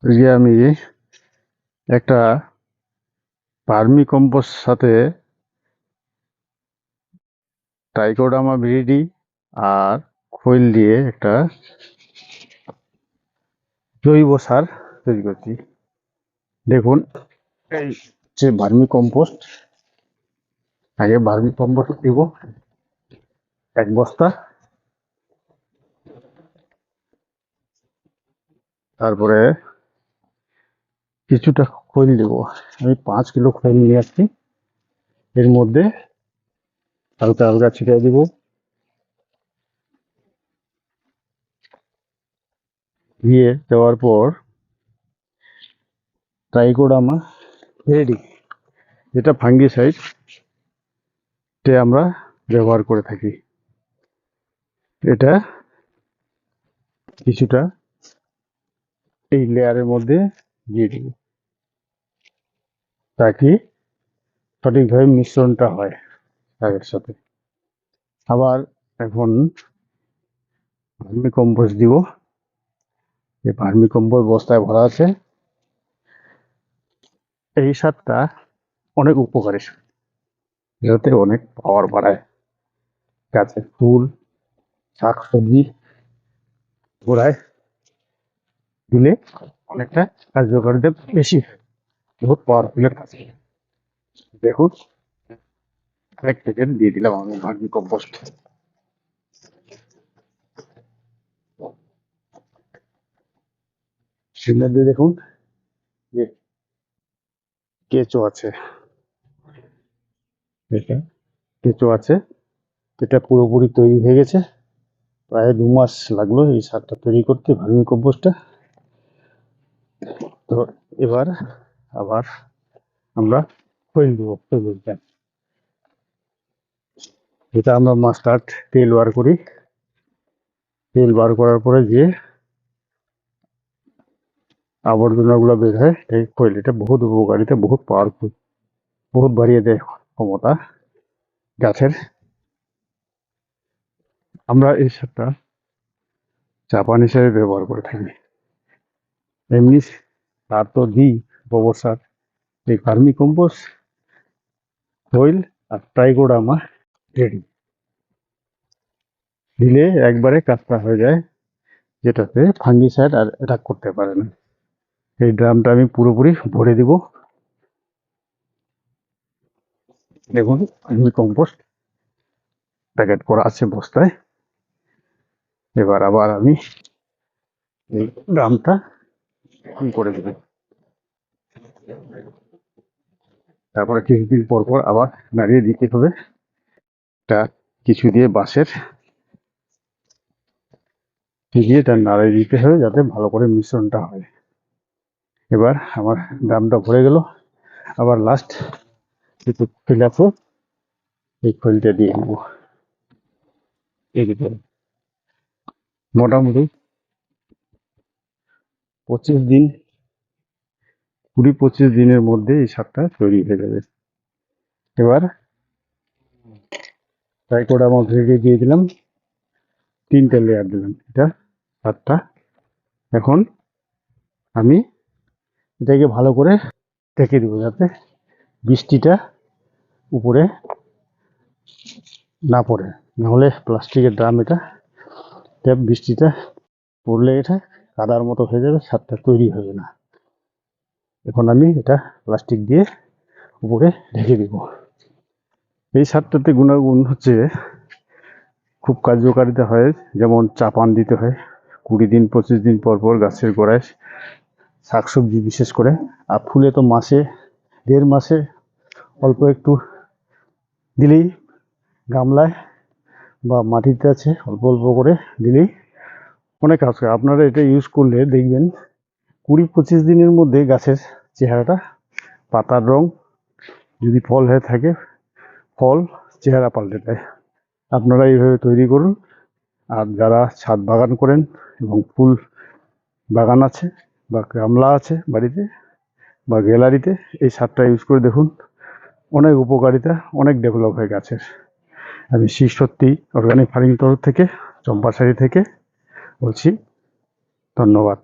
আজকে আমি একটা ভার্মি কম্পোস্ট সাথে ট্রাইকোডার্মা ভিরিডি আর খৈল দিয়ে একটা জৈব সার তৈরি করছি। দেখুন, এই হচ্ছে ভার্মি কম্পোস্ট। আগে ভার্মি কম্পোস্ট দিব 1 বস্তা, তারপরে কিছুটা খৈল দেব। আমি 5 কিলো খৈল নিয়ে আসছি। এর মধ্যে হালকা হালকা ছিটিয়ে দিব। দিয়ে দেওয়ার পর ট্রাইকোডার্মা ভিরিডি, যেটা ফাঙ্গিসাইড, আমরা ব্যবহার করে থাকি। এটা কিছুটা এই লেয়ারের মধ্যে দিয়ে দিব, তাকে সঠিকভাবে মিশ্রণটা হয় শাকের সাথে। আবার এখন ভার্মি কম্পোস্ট দিব। এই ভার্মি কম্পোস্ট বস্তায় ভরা আছে। এই সারটা অনেক উপকারী, এটাতে অনেক পাওয়ার বাড়ায়। গাছের ফুল, শাক সবজি গোড়ায় দিলে অনেকটা কার্যকারিতা বেশি, বহুত পাওয়ারফুলের কাছে। দেখুন, 1 প্যাকেট দিয়ে দিলাম আমি ভার্মি কম্পোস্ট। সেটার দিয়ে দেখুন যে কেঁচো আছে, এটা কেঁচো আছে। এটা পুরোপুরি তৈরি হয়ে গেছে। প্রায় 2 মাস লাগলো এই সারটা তৈরি করতে, ভার্মি কম্পোস্টটা। তো এবার আবার আমরা খৈল দেবো। যেটা আমরা মাস্টার্ড তেল বার করি, তেল বার করার পরে যে আবর্জনাগুলো বের হয় এই খৈল, এটা বহুত উপকারিতা, বহুত পাওয়ারফুল, বহুত বাড়িয়ে দেয় ক্ষমতা গাছের। আমরা এই সারটা চাপান হিসেবে ব্যবহার করে থাকি। এমনি সার তো দিই, গোবর সার। এই ভার্মি কম্পোস্ট, খৈল আর ট্রাইকোডার্মা রেডি দিলে একবারে কাজটা হয়ে যায়, যেটাতে ফাঙ্গিসাইড আর অ্যাটাক করতে পারে না। এই ড্রামটা আমি পুরোপুরি ভরে দিব। দেখুন, ভার্মি কম্পোস্ট প্যাকেট করা আছে বস্তায়। এবার আবার আমি এই ড্রামটা করে দেব। তারপরে কিছুদিন পর পর আবার নাড়িয়ে দিতে হবে। এটা কিছু দিয়ে বাঁশের দিয়ে এটা নাড়িয়ে দিতে হবে, যাতে ভালো করে মিশ্রণটা হয়। এবার আমার ড্রামটা ভরে গেল। আবার লাস্ট কিছু খৈল আছে, এই খৈলটা দিয়ে নেব। এই দিতে মোটামুটি 25 দিন, 20-25 দিনের মধ্যে এই সারটা তৈরি হয়ে যাবে। এবার ট্রাইকোডার্মা ভিরিডি দিয়ে দিলাম, 3টে লেয়ার দিলাম, এটা সারটা। এখন আমি এটাকে ভালো করে ঢেকে দেবো, যাতে বৃষ্টিটা উপরে না পড়ে। নাহলে প্লাস্টিকের ড্রাম, এটা বৃষ্টিটা পড়লে এটা কাদার মতো হয়ে যাবে, সারটা তৈরি হবে না। এখন আমি এটা প্লাস্টিক দিয়ে উপরে ঢেকে দিব। এই সারটাতে গুণাগুণ হচ্ছে খুব কার্যকারিতা হয়, যেমন চাপান দিতে হয় 20-25 দিন পর পর গাছের গোড়ায়, শাকসবজি বিশেষ করে। আর ফুলে তো মাসে 1.5 মাসে অল্প একটু দিলেই, গামলায় বা মাটিতে আছে অল্প অল্প করে দিলেই অনেক কাজ করে। আপনারা এটা ইউজ করলে দেখবেন 20-25 দিনের মধ্যে গাছের চেহারাটা, পাতার রং, যদি ফল হয়ে থাকে ফল চেহারা পাল্টে দেয়। আপনারা এইভাবে তৈরি করুন। আর যারা ছাদ বাগান করেন এবং ফুল বাগান আছে বা গামলা আছে বাড়িতে বা গ্যালারিতে, এই সারটা ইউজ করে দেখুন, অনেক উপকারিতা, অনেক ডেভেলপ হয় গাছের। আমি শ্রী সত্যি অর্গানিক ফার্মিং তরফ থেকে, চম্পাশাড়ি থেকে বলছি। ধন্যবাদ।